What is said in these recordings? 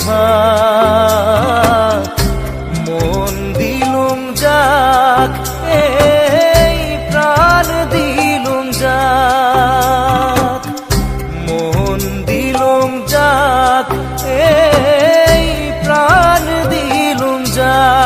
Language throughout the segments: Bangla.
হাত মন দিলুম যাক, এই প্রাণ দিলুম যাক, মন দিলুম যাক, এই প্রাণ দিলুম যাক।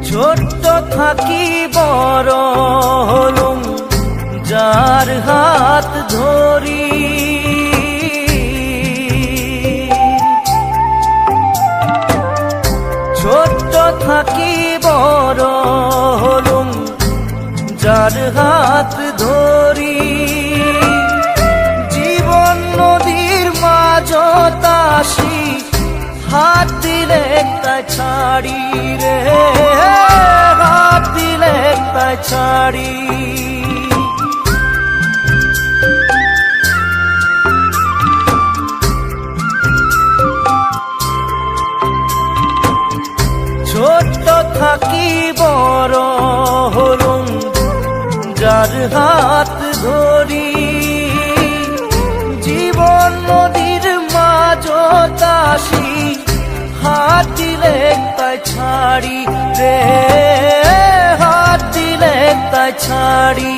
ছোট্ট থাকি বড় হলুম যার হাত ধরি, ছোট্ট থাকি বড় হলুম যার হাত ধরি, জীবন নদীর মাঝত আসি হাত দিলে তাই ছাড়ি রে, হাত দিলে তাই ছাড়ি। ছোট্ট থাকি বড় হলুম যার হাত ধরি, জীবন নদীর মাঝত আসি হাত দিলে তাই ছাড়ি রে, হাত দিলে তাই ছাড়ি।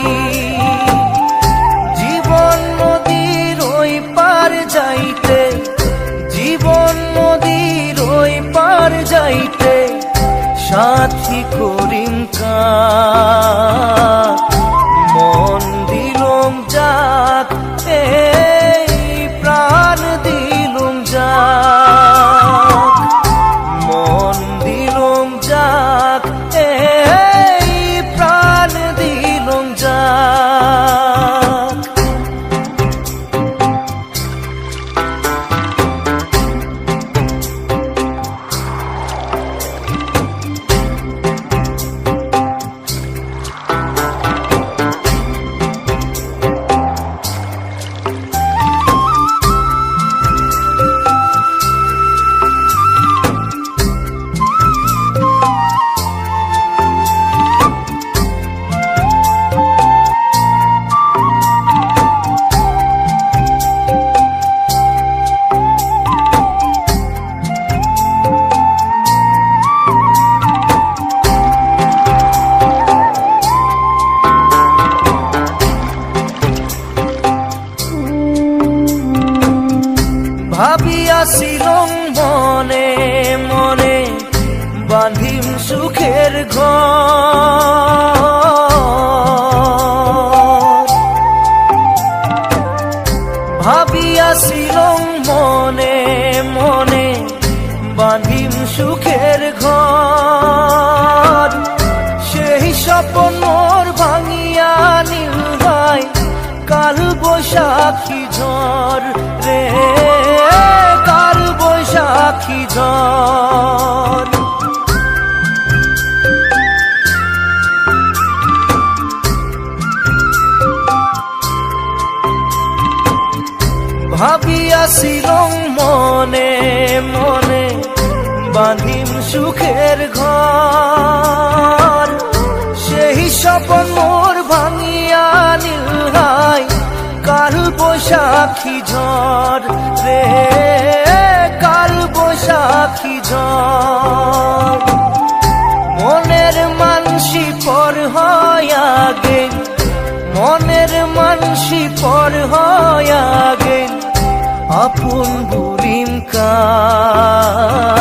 জীবন নদীর ওই পার যাইতে, জীবন নদীর ওই পার যাইতে সাথী করিম কাক, মন দিলুম যাক, এই প্রাণ দিলুম যাক, মন দিলুম যাক, এই প্রাণ দিলুম যাক। ভাবিয়াছিলুম মনে মনে বাঁধিম সুখের ঘর, ভাবিয়াছিলুম মনে মনে বাঁধিম সুখের ঘর, সেই স্বপ্ন মোর ভাঙিয়া নীল ভাই কাল বৈশাখী ঝড় রে, কাল বৈশাখী ঝড়। ভাবিয়াছিলুম মনে মনে বাঁধিম সুখের ঘর, সেই স্বপ্ন মোর ভাঙিয়া নীল ভাই কাল বৈশাখী ঝড় রে, কাল বৈশাখী ঝড়। মনের মানসি পর হয় আগে, মনের মানসি পর হয় আগে আপন বুড়িম কাক।